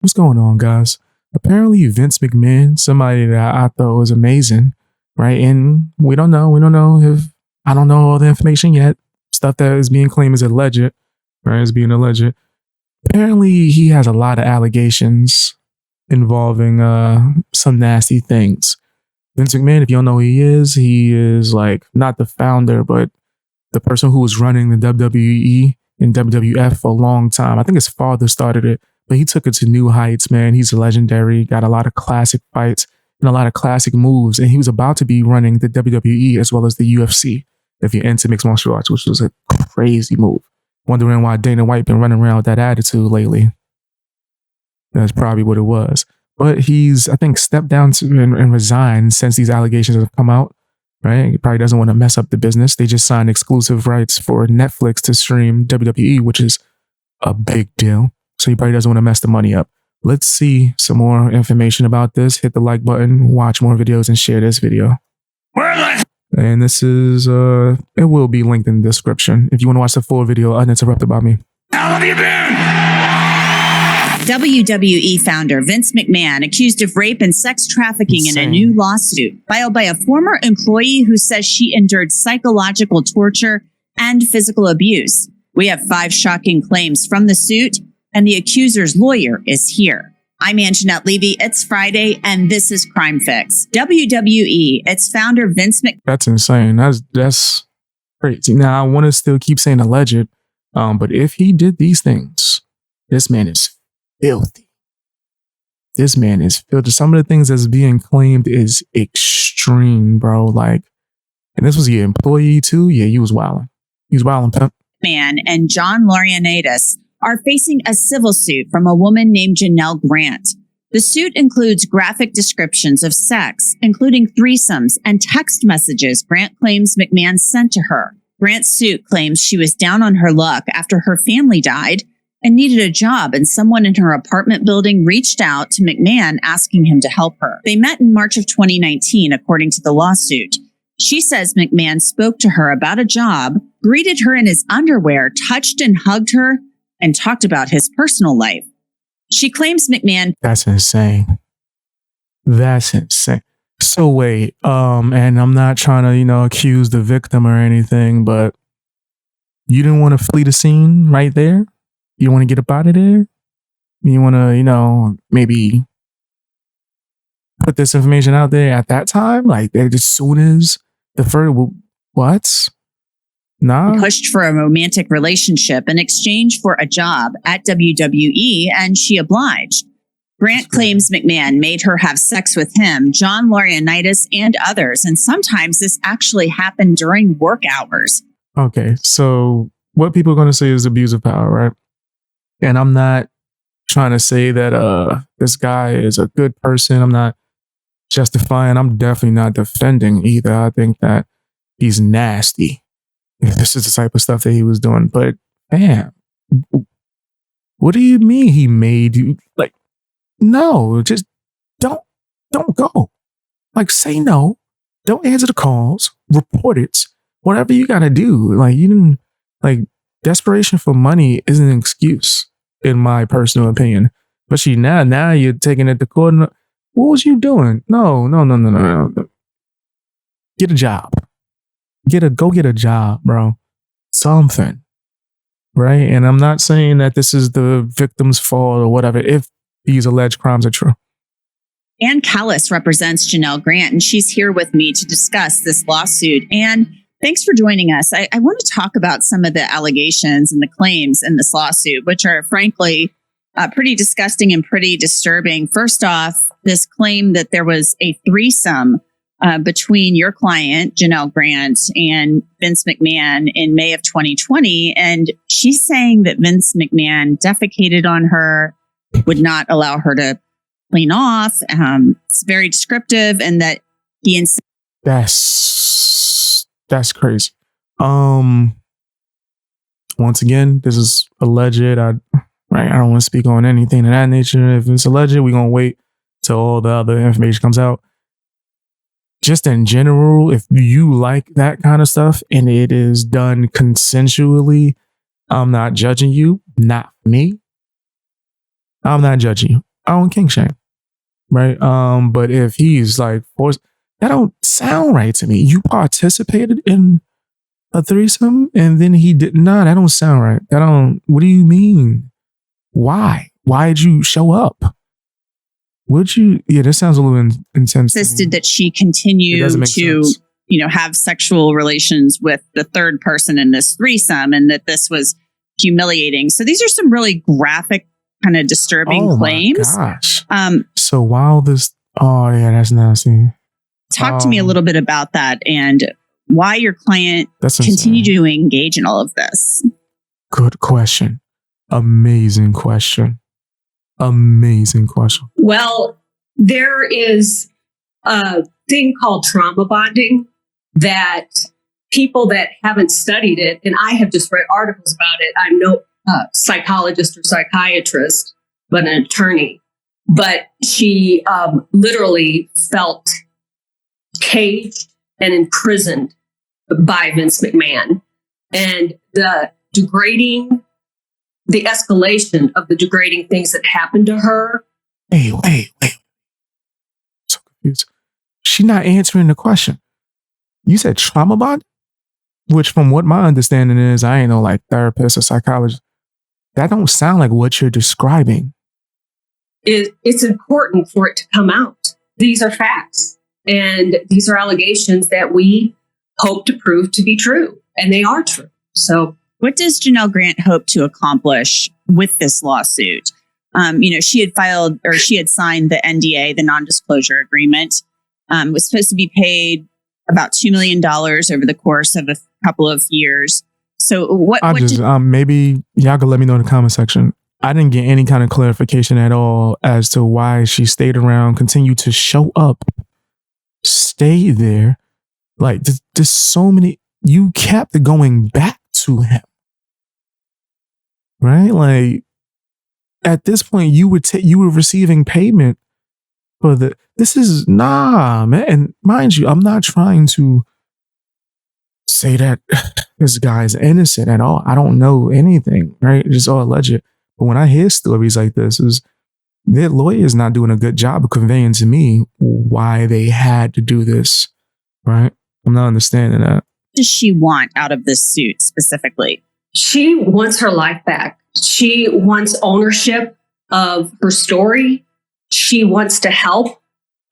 What's going on, guys? Apparently, Vince McMahon, somebody that I thought was amazing, right? And we don't know if I don't know all the information yet. Stuff that is being claimed as alleged, right? Is being alleged. Apparently, he has a lot of allegations involving some nasty things. Vince McMahon, if you don't know who he is like not the founder, but the person who was running the WWE and WWF for a long time. I think his father started it, but he took it to new heights, man. He's legendary, got a lot of classic fights and a lot of classic moves. And he was about to be running the WWE as well as the UFC, if you're into mixed martial arts, which was a crazy move. Wondering why Dana White been running around with that attitude lately. That's probably what it was. But he's, I think, stepped down and resigned since these allegations have come out. Right? He probably doesn't want to mess up the business. They just signed exclusive rights for Netflix to stream WWE, which is a big deal. So he probably doesn't want to mess the money up. Let's see some more information about this. Hit the like button, watch more videos, and share this video. And this is, it will be linked in the description if you want to watch the full video uninterrupted by me. How have you been? WWE founder Vince McMahon accused of rape and sex trafficking in a new lawsuit filed by a former employee who says she endured psychological torture and physical abuse. We have 5 shocking claims from the suit, and the accuser's lawyer is here. I'm Anjanette Levy. It's Friday, and this is Crime Fix. WWE, its founder Vince McMahon. That's insane. That's crazy. Now, I want to still keep saying alleged, but if he did these things, this man is filthy. This man is filthy. Some of the things that's being claimed is extreme, bro. Like, and this was your employee too? Yeah, he was wilding. He was wilding, pimp. Man and John Laurinaitis are facing a civil suit from a woman named Janelle Grant. The suit includes graphic descriptions of sex, including threesomes and text messages Grant claims McMahon sent to her. Grant's suit claims she was down on her luck after her family died and needed a job, and someone in her apartment building reached out to McMahon asking him to help her. They met in March of 2019, according to the lawsuit. She says McMahon spoke to her about a job, greeted her in his underwear, touched and hugged her, and talked about his personal life. She claims McMahon... That's insane. That's insane. So wait, and I'm not trying to, accuse the victim or anything, but you didn't want to flee the scene right there? You want to get up out of there? You want to, maybe put this information out there at that time? Like, as soon as the first, what? Nah. Pushed for a romantic relationship in exchange for a job at WWE, and she obliged. Grant claims McMahon made her have sex with him, John Laurinaitis, and others, and sometimes this actually happened during work hours. Okay, so what people are going to say is abuse of power, right? And I'm not trying to say that this guy is a good person. I'm not justifying. I'm definitely not defending either. I think that he's nasty. This is the type of stuff that he was doing. But man, what do you mean he made you? Like, no, just don't go. Like, say no. Don't answer the calls. Report it. Whatever you gotta do. Like, you didn't, like, desperation for money isn't an excuse, in my personal opinion. But now you're taking it to court. What was you doing? No. Get a job. Go get a job, bro. Something. Right? And I'm not saying that this is the victim's fault or whatever, if these alleged crimes are true. Ann Callis represents Janelle Grant, and she's here with me to discuss this lawsuit. And thanks for joining us. I want to talk about some of the allegations and the claims in this lawsuit, which are frankly pretty disgusting and pretty disturbing. First off, this claim that there was a threesome between your client, Janelle Grant, and Vince McMahon in May of 2020. And she's saying that Vince McMahon defecated on her, would not allow her to clean off. It's very descriptive, and that he... That's crazy. Once again, this is alleged. I don't want to speak on anything of that nature. If it's alleged, we're going to wait till all the other information comes out. Just in general, if you like that kind of stuff and it is done consensually, I'm not judging you. Not me. I'm not judging you. I don't kink shame, right? But if he's like forced, that don't sound right to me. You participated in a threesome and then he did not. That don't sound right. That don't. What do you mean? Why? Why did you show up? Would you? Yeah, that sounds a little intense. Insisted that she continue to, have sexual relations with the third person in this threesome, and that this was humiliating. So these are some really graphic, kind of disturbing claims. My gosh. So while this, oh yeah, that's nasty. Talk to me a little bit about that and why your client continued to engage in all of this. Good question. Amazing question. Amazing question. Well, there is a thing called trauma bonding that people that haven't studied it, and I have just read articles about it. I'm no psychologist or psychiatrist, but an attorney. But she literally felt caged and imprisoned by Vince McMahon. And the escalation of the degrading things that happened to her. Wait. So confused. She's not answering the question. You said trauma bond? Which from what my understanding is, I ain't no like therapist or psychologist. That don't sound like what you're describing. It's important for it to come out. These are facts. And these are allegations that we hope to prove to be true. And they are true. So what does Janelle Grant hope to accomplish with this lawsuit? She had signed the NDA, the non-disclosure agreement, was supposed to be paid about $2 million over the course of a couple of years. So maybe y'all can let me know in the comment section. I didn't get any kind of clarification at all as to why she stayed around, continued to show up, stay there. Like there's so many, you kept going back to him. Right? Like at this point you were receiving payment for this is man. And mind you, I'm not trying to say that this guy's innocent at all. I don't know anything, right? It's all alleged. But when I hear stories like this, is their lawyer's not doing a good job of conveying to me why they had to do this, right? I'm not understanding that. What does she want out of this suit specifically? She wants her life back. She wants ownership of her story. She wants to help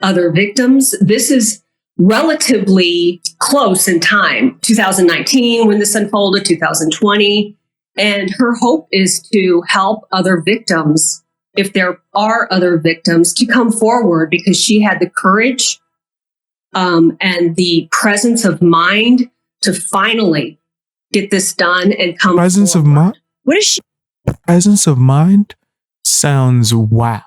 other victims. This is relatively close in time, 2019 when this unfolded, 2020. And her hope is to help other victims, if there are other victims, to come forward because she had the courage and the presence of mind to finally get this done and come presence forward. Of mind? What is she? Presence of mind sounds wild.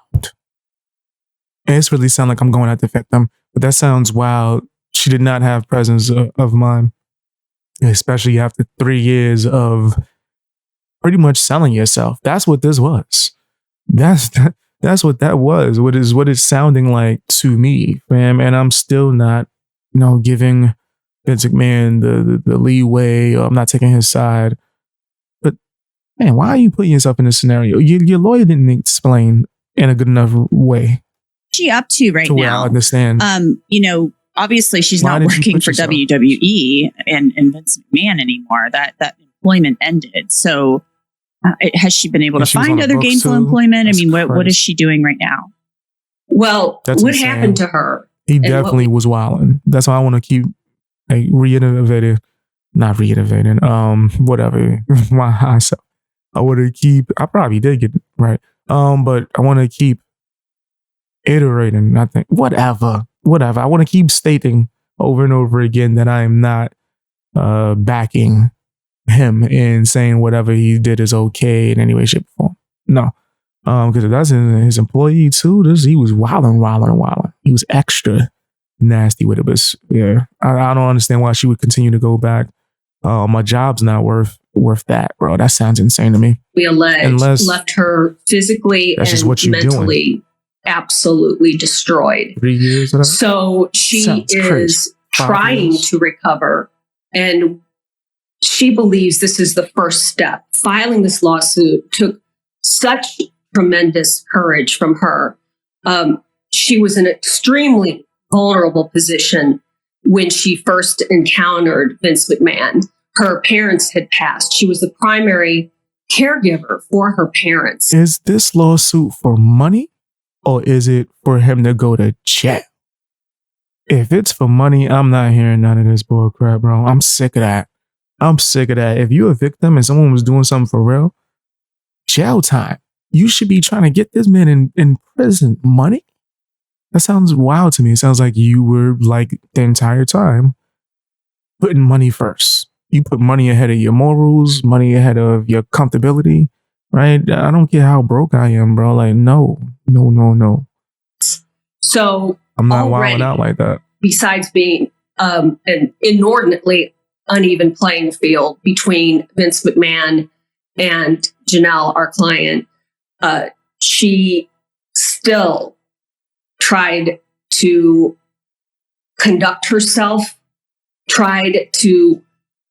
It's really sound like I'm going at the victim, but that sounds wild. She did not have presence of mind, especially after 3 years of pretty much selling yourself. That's what this was. That's what that was. What it's sounding like to me, fam. And I'm still not, giving Vince McMahon the leeway. Or I'm not taking his side. But man, why are you putting yourself in this scenario? Your lawyer didn't explain in a good enough way. What's she up to right now? I understand. Obviously she's not working for WWE and Vince McMahon anymore. That employment ended. So has she been able to find other gainful employment? I mean, what is she doing right now? Well, what happened to her? He definitely was wilding. That's why I want to keep whatever. Myself. I want to keep. I probably did get it right. But I want to keep iterating. I think whatever. I want to keep stating over and over again that I am not backing him and saying whatever he did is okay in any way, shape, or form. No. Because if that's his employee too, he was wilding. He was extra nasty with it. But yeah, I don't understand why she would continue to go back. My job's not worth that, bro. That sounds insane to me. We allege left her physically and mentally absolutely destroyed. 3 years of that? So she is trying to recover, and she believes this is the first step. Filing this lawsuit took such tremendous courage from her. she was in an extremely vulnerable position when she first encountered Vince McMahon. Her parents had passed. She was the primary caregiver for her parents. Is this lawsuit for money or is it for him to go to jail? If it's for money, I'm not hearing none of this bull crap, bro. I'm sick of that. If you're a victim and someone was doing something for real, jail time. You should be trying to get this man in prison. Money? That sounds wild to me. It sounds like you were like the entire time putting money first. You put money ahead of your morals, money ahead of your comfortability, right? I don't care how broke I am, bro. Like, no. So I'm not wilding out like that. Besides being an inordinately uneven playing field between Vince McMahon and Janelle, our client, she still tried to conduct herself, tried to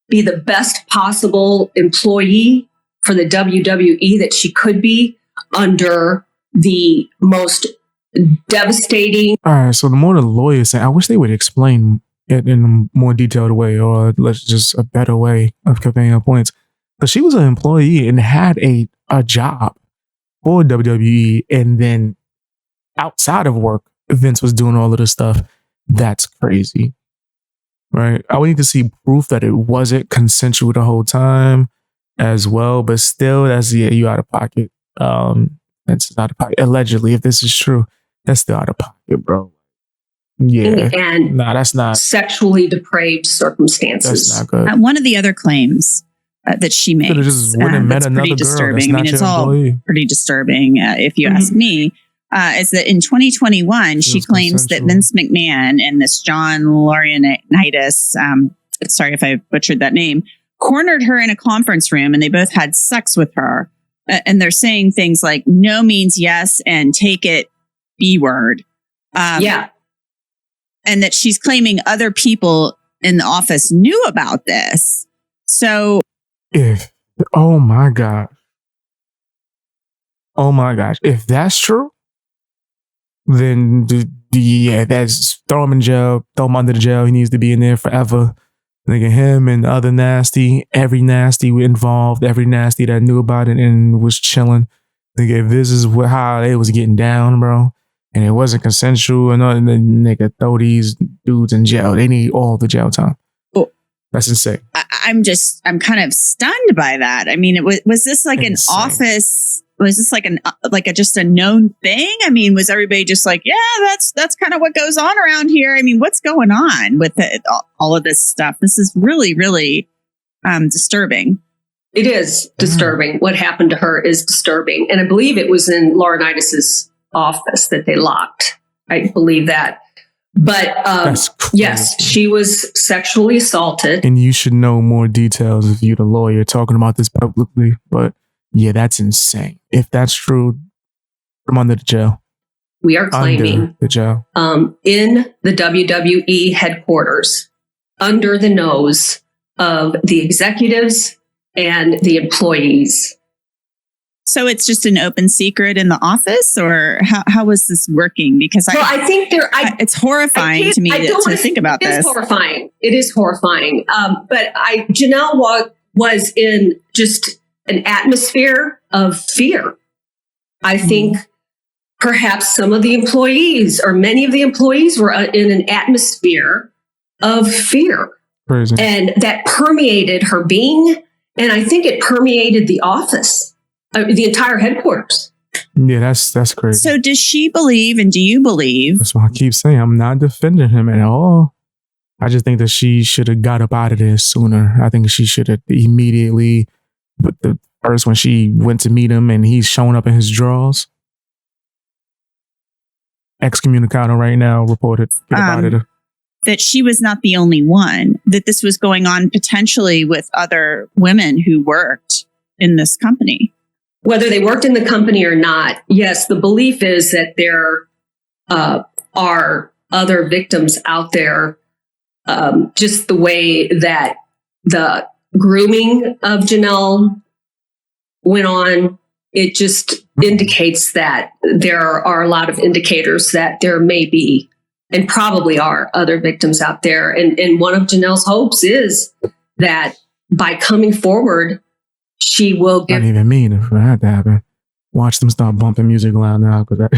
be the best possible employee for the WWE that she could be under the most devastating. All right, so the more the lawyers say, I wish they would explain it in a more detailed way, or let's just a better way of conveying her points. But she was an employee and had a job for WWE, and then outside of work, Vince was doing all of this stuff. That's crazy, right? I would need to see proof that it wasn't consensual the whole time as well, but still, that's you out of pocket. It's out of pocket. Allegedly, if this is true, that's still out of pocket, bro. Yeah, and that's not sexually depraved circumstances. That's not good. One of the other claims that she makes just went and met that's pretty another girl. disturbing. That's I mean, not it's your all employee. pretty disturbing if you ask me. Is that in 2021, she claims that Vince McMahon and this John Laurinaitis, sorry if I butchered that name, cornered her in a conference room and they both had sex with her. And they're saying things like no means yes and take it B word. Yeah. And that she's claiming other people in the office knew about this. So oh my gosh, if that's true, then that's throw him in jail, throw him under the jail. He needs to be in there forever. Nigga, him and other nasty, every nasty involved, every nasty that knew about it and was chilling. Nigga, if this is how they was getting down, bro, and it wasn't consensual, and then nigga throw these dudes in jail. They need all the jail time. That's insane. I'm kind of stunned by that. I mean, was this like insane. An office? Was this like just a known thing? I mean, was everybody just like, yeah, that's kind of what goes on around here? I mean, what's going on with all of this stuff? This is really, really disturbing. It is disturbing. What happened to her is disturbing. And I believe it was in Laurinaitis' office that they locked. I believe that. But yes, she was sexually assaulted. And you should know more details if you're the lawyer talking about this publicly. But yeah, that's insane. If that's true, I'm under the jail. We are claiming the jail. In the WWE headquarters, under the nose of the executives and the employees. So it's just an open secret in the office, or how was this working? Because I think it's horrifying to me to think about this. It is horrifying. It is horrifying. But Janelle was in just an atmosphere of fear. I think perhaps some of the employees or many of the employees were in an atmosphere of fear. Crazy. And that permeated her being. And I think it permeated the office. The entire headquarters. Yeah, that's crazy. So does she believe, and do you believe? That's why I keep saying I'm not defending him at all. I just think that she should have got up out of there sooner. I think she should have immediately, but the first when she went to meet him and he's showing up in his drawers. Excommunicado right now reported. Get up out of there. That she was not the only one, that this was going on potentially with other women who worked in this company. Whether they worked in the company or not, yes, the belief is that there are other victims out there. Just the way that the grooming of Janelle went on, it just indicates that there are a lot of indicators that there may be and probably are other victims out there. And one of Janelle's hopes is that by coming forward, she will I give. didn't even mean it for that to happen. Watch them start bumping music loud now because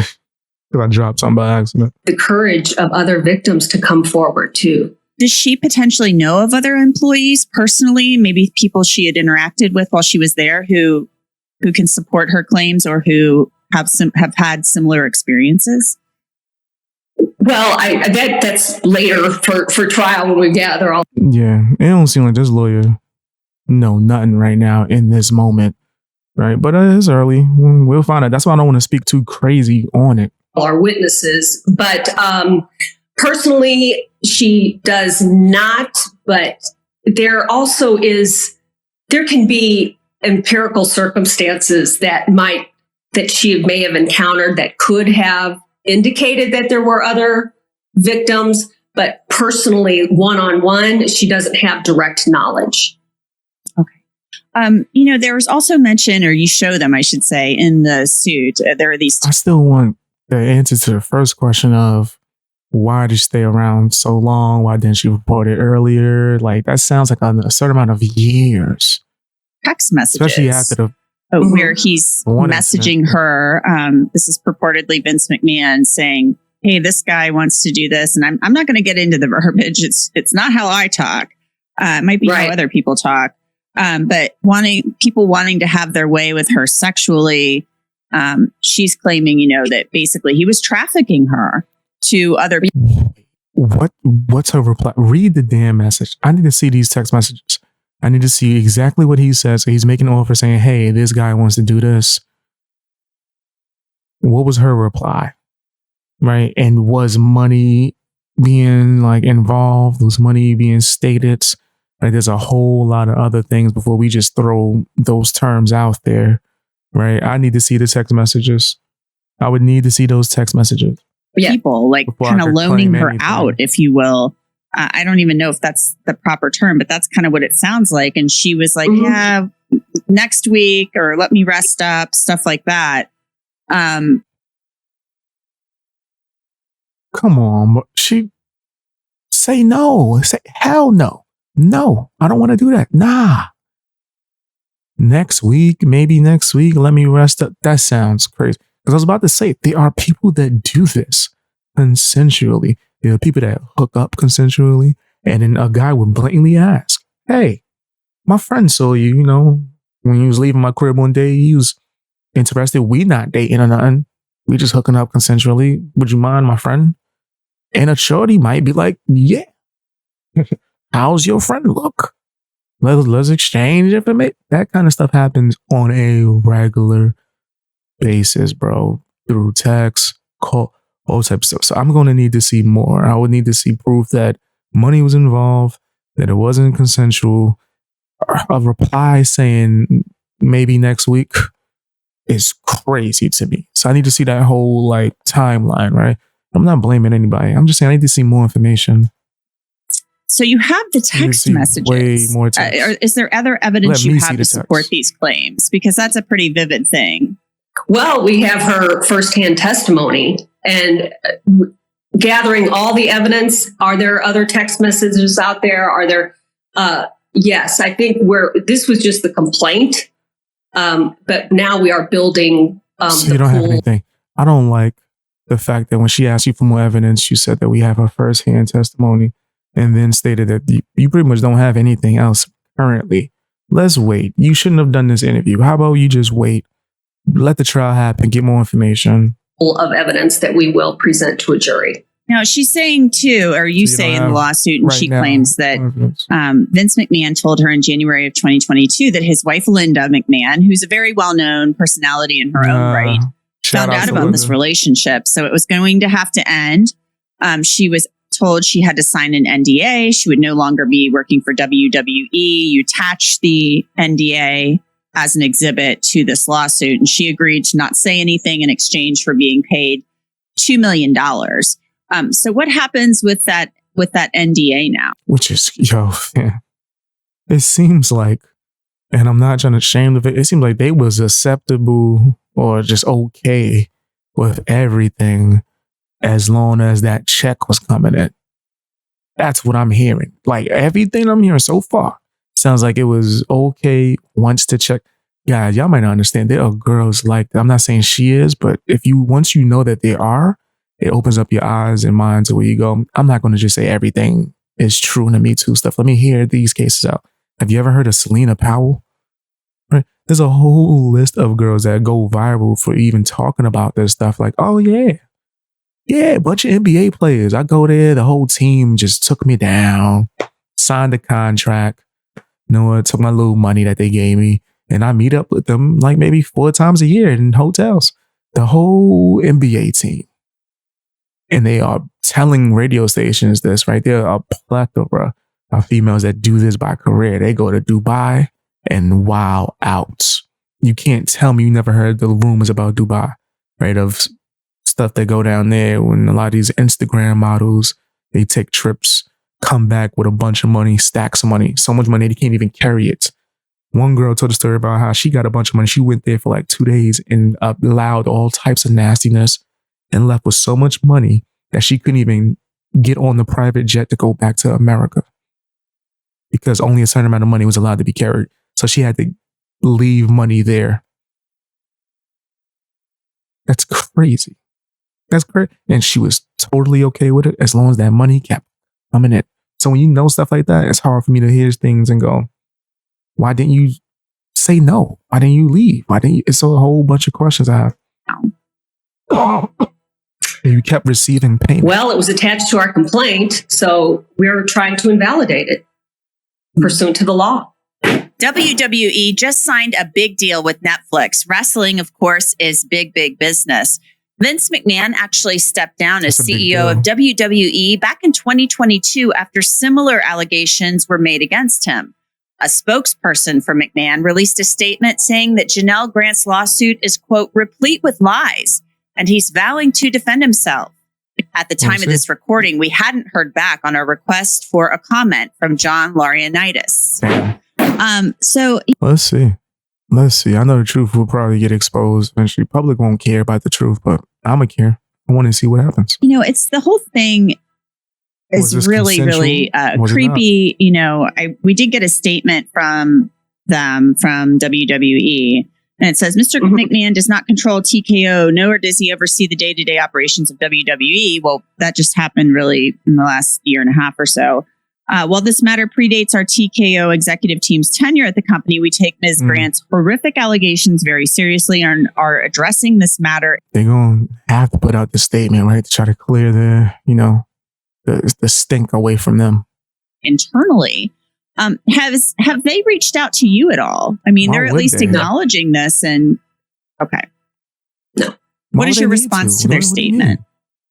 I dropped something by accident. The courage of other victims to come forward too. Does she potentially know of other employees personally, maybe people she had interacted with while she was there who can support her claims or who have had similar experiences? Well, that's later for trial when we gather all. Yeah, it don't seem like this lawyer know nothing right now in this moment, right? But it's early. We'll find out. That's why I don't want to speak too crazy on it. Our witnesses, but personally, she does not. But there can be empirical circumstances that she may have encountered that could have indicated that there were other victims. But personally, one-on-one, she doesn't have direct knowledge. Okay. There was also mention, or you show them, I should say, in the suit. There are these. I still want the answer to the first question of why did she stay around so long? Why didn't she report it earlier? Like, that sounds like a certain amount of years. Text messages. Especially after the where he's messaging her. This is purportedly Vince McMahon saying, "Hey, this guy wants to do this," and I'm not going to get into the verbiage. It's not how I talk. It might be how other people talk. But wanting to have their way with her sexually. She's claiming, that basically he was trafficking her to other people. What's her reply? Read the damn message. I need to see these text messages. I need to see exactly what he says. So he's making an offer saying, hey, this guy wants to do this. What was her reply? Right? And was money being involved? Was money being stated? Like, there's a whole lot of other things before we just throw those terms out there. Right? I need to see the text messages. I would need to see those text messages. People kind of loaning her out, if you will. I don't even know if that's the proper term, but that's kind of what it sounds like. And she was like, yeah, next week, or let me rest up, stuff like that. Come on. She say no. Say hell no. No, I don't want to do that. Nah. Next week, maybe next week, let me rest up. That sounds crazy. Because I was about to say, there are people that do this consensually. There are people that hook up consensually. And then a guy would blatantly ask, hey, my friend saw you, when you was leaving my crib one day, he was interested. We not dating or nothing. We just hooking up consensually. Would you mind, my friend? And a shorty might be like, yeah. How's your friend look? Let's exchange information. That kind of stuff happens on a regular basis, bro. Through text, call, all types of stuff. So I'm going to need to see more. I would need to see proof that money was involved, that it wasn't consensual. A reply saying maybe next week is crazy to me. So I need to see that whole timeline, right? I'm not blaming anybody. I'm just saying I need to see more information. So you have the text messages. Way more text. Is there other evidence you have to support these claims? Because that's a pretty vivid thing. Well, we have her firsthand testimony and gathering all the evidence. Are there other text messages out there? Are there? Yes, I think this was just the complaint. But now we are building. So you don't have anything. I don't like the fact that when she asked you for more evidence, you said that we have her firsthand testimony. And then stated that you pretty much don't have anything else currently. Let's wait. You shouldn't have done this interview. How about you just wait? Let the trial happen. Get more information. Of evidence that we will present to a jury. Now, she's saying too, or you say in the lawsuit, and she claims that Vince McMahon told her in January of 2022 that his wife, Linda McMahon, who's a very well-known personality in her own right, found out about this relationship. So it was going to have to end. She was told she had to sign an NDA. She would no longer be working for WWE. You attach the NDA as an exhibit to this lawsuit, and she agreed to not say anything in exchange for being paid $2 million. So what happens with that NDA now? Which is, man, it seems like And I'm not trying to shame the it seems like they was acceptable or just okay with everything as long as that check was coming in. That's what I'm hearing. Like everything I'm hearing so far sounds like it was okay once the check. Guys, y'all might not understand. There are girls like that. I'm not saying she is, but once you know that there are, it opens up your eyes and minds to where you go, I'm not going to just say everything is true in the Me Too stuff. Let me hear these cases out. Have you ever heard of Selena Powell? Right? There's a whole list of girls that go viral for even talking about this stuff. Like, oh yeah, a bunch of NBA players. I go there, the whole team just took me down, signed a contract. You know what? Took my little money that they gave me, and I meet up with them like maybe 4 times a year in hotels. The whole NBA team. And they are telling radio stations this, right? There are a plethora of females that do this by career. They go to Dubai and wow out. You can't tell me you never heard the rumors about Dubai, right? Of stuff that go down there when a lot of these Instagram models, they take trips, come back with a bunch of money, stacks of money, so much money they can't even carry it. One girl told a story about how she got a bunch of money. She went there for like 2 days and allowed all types of nastiness and left with so much money that she couldn't even get on the private jet to go back to America because only a certain amount of money was allowed to be carried. So she had to leave money there. That's crazy. That's crazy. And she was totally okay with it as long as that money kept coming in. So when you know stuff like that, it's hard for me to hear things and go, why didn't you say no? Why didn't you leave? Why didn't you? It's a whole bunch of questions I have. You kept receiving payment. Well, it was attached to our complaint, so we're trying to invalidate it pursuant to the law. WWE just signed a big deal with Netflix. Wrestling, of course, is big, big business. Vince McMahon actually stepped down as CEO of WWE back in 2022 after similar allegations were made against him. A spokesperson for McMahon released a statement saying that Janelle Grant's lawsuit is, quote, replete with lies, and he's vowing to defend himself. At the time of this recording, we hadn't heard back on a request for a comment from John Laurinaitis. So let's see. I know the truth will probably get exposed eventually. Public won't care about the truth, but I'm gonna care. I want to see what happens. You know, it's the whole thing is really, really creepy. You know, we did get a statement from them from WWE. And it says, Mr. McMahon does not control TKO, nor does he oversee the day-to-day operations of WWE. Well, that just happened really in the last year and a half or so. While this matter predates our TKO executive team's tenure at the company, we take Ms. Grant's horrific allegations very seriously and are addressing this matter. They're going to have to put out the statement, right, to try to clear the stink away from them. Internally. Have they reached out to you at all? I mean, they're at least acknowledging this and okay. No. What is your response to their statement?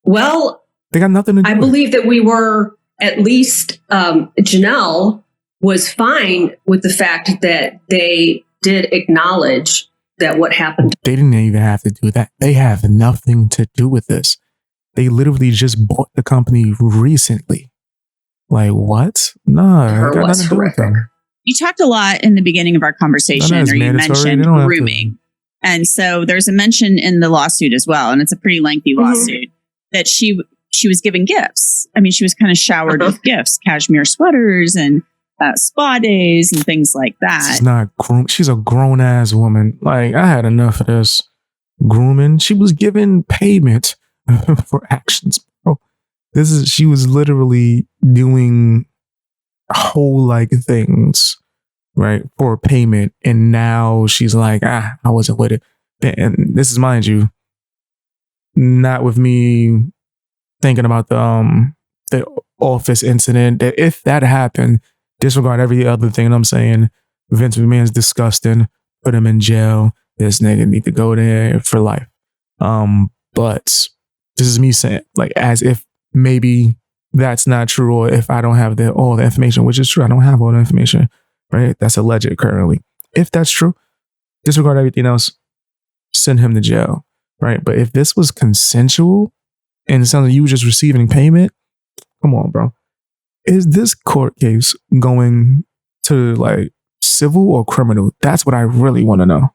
Well, they got nothing to do. I believe that we were at least Janelle was fine with the fact that they did acknowledge that what happened. They didn't even have to do that. They have nothing to do with this. They literally just bought the company recently. Like what? No, Her got was nothing to do with horrific. them. You talked a lot in the beginning of our conversation, or you mentioned grooming. And so there's a mention in the lawsuit as well, and it's a pretty lengthy lawsuit, that she was given gifts. I mean, she was kind of showered with gifts, cashmere sweaters and spa days and things like that. She's not groom. She's a grown ass woman. Like I had enough of this grooming. She was given payment for actions, bro. She was literally doing whole like things, right, for payment. And now she's like, I wasn't with it. And this is, mind you, not with me thinking about the office incident. That if that happened, disregard every other thing I'm saying. Vince McMahon's disgusting. Put him in jail. This nigga need to go there for life. But this is me saying, like, as if maybe that's not true, or if I don't have all the information, which is true. I don't have all the information, right? That's alleged currently. If that's true, disregard everything else. Send him to jail, right? But if this was consensual and it sounds like you were just receiving payment, come on, bro. Is this court case going to like civil or criminal? That's what I really want to know.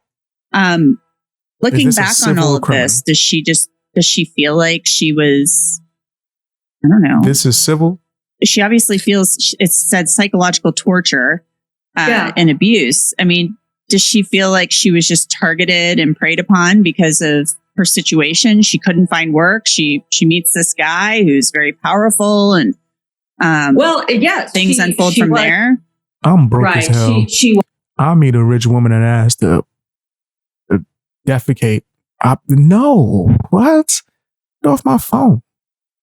Looking Is this a back on civil all or of criminal? this, does she feel like she was, I don't know. This is civil? She obviously feels, it said psychological torture Yeah. and abuse. I mean, does she feel like she was just targeted and preyed upon because of her situation? She couldn't find work. She meets this guy who's very powerful, and things unfold from there. I'm broke as hell. She I meet a rich woman and ask to defecate. No, what? Get off my phone.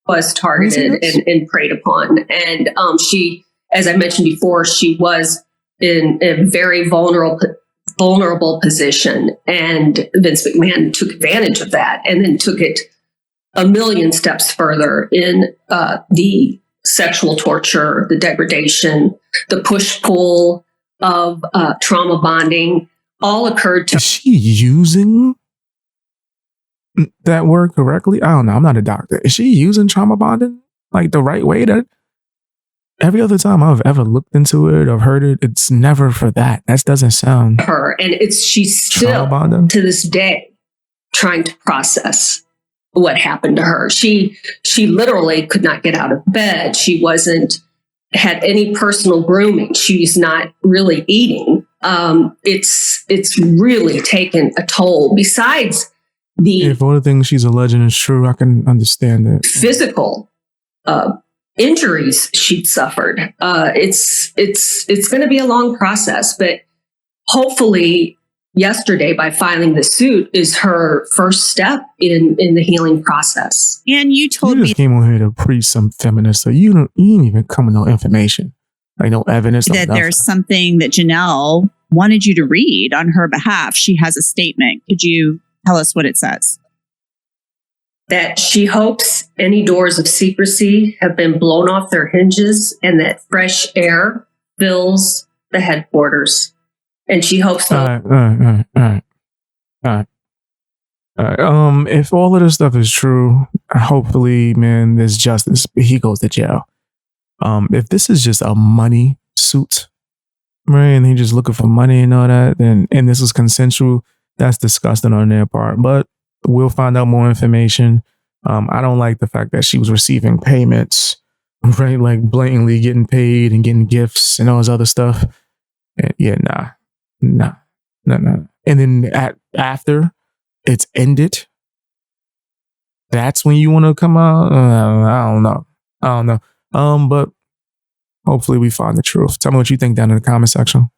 was targeted and preyed upon. And she, as I mentioned before, she was in a very vulnerable position. And Vince McMahon took advantage of that and then took it a million steps further in the sexual torture, the degradation, the push-pull of trauma bonding, all occurred to Is she using that word correctly? I don't know. I'm not a doctor. Is she using trauma bonding like the right way? That every other time I've ever looked into it or heard it, it's never for that. That doesn't sound her. And she's trauma still bonding. to this day trying to process what happened to her. She literally could not get out of bed. She had any personal grooming. She's not really eating. It's really taken a toll. Besides If all the things she's alleging is true, I can understand that. Physical injuries she'd suffered. It's going to be a long process, but hopefully yesterday, by filing the suit, is her first step in the healing process. And you told You me just came on here to preach some feminist, so you didn't even come with no information, like no evidence. that no there's something that Janelle wanted you to read on her behalf. She has a statement. Could you tell us what it says? That she hopes any doors of secrecy have been blown off their hinges and that fresh air fills the headquarters. And she hopes All right. If all of this stuff is true, hopefully, man, there's justice. He goes to jail. If this is just a money suit, right, and he just looking for money and all that, and this is consensual, that's disgusting on their part. But we'll find out more information. I don't like the fact that she was receiving payments, right, like blatantly getting paid and getting gifts and all this other stuff. And yeah, nah. And then after it's ended, that's when you want to come out. I don't know. But hopefully we find the truth. Tell me what you think down in the comment section.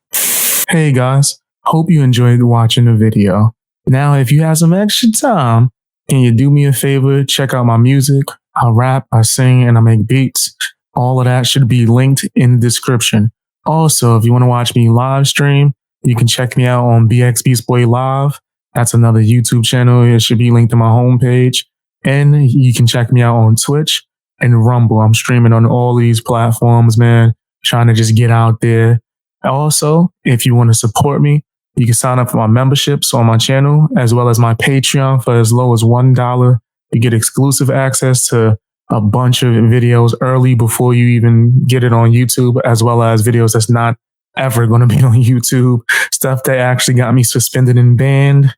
Hey guys, hope you enjoyed watching the video. Now, if you have some extra time, can you do me a favor? Check out my music. I rap, I sing, and I make beats. All of that should be linked in the description. Also, if you want to watch me live stream, you can check me out on BX Beast Boy Live. That's another YouTube channel. It should be linked to my homepage. And you can check me out on Twitch and Rumble. I'm streaming on all these platforms, man. Trying to just get out there. Also, if you want to support me, you can sign up for my memberships on my channel, as well as my Patreon for as low as $1. You get exclusive access to a bunch of videos early before you even get it on YouTube, as well as videos that's not ever going to be on YouTube. Stuff that actually got me suspended and banned.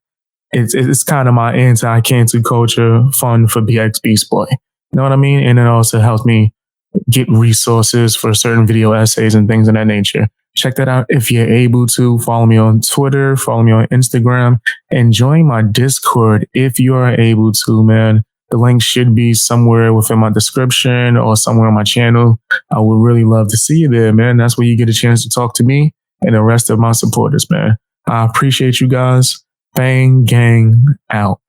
It's kind of my anti-cancel culture fund for BX Beast Boy. You know what I mean? And it also helps me get resources for certain video essays and things of that nature. Check that out if you're able to. Follow me on Twitter, follow me on Instagram, and join my Discord if you are able to, man. The link should be somewhere within my description or somewhere on my channel. I would really love to see you there, man. That's where you get a chance to talk to me and the rest of my supporters, man. I appreciate you guys. Bang, gang, out.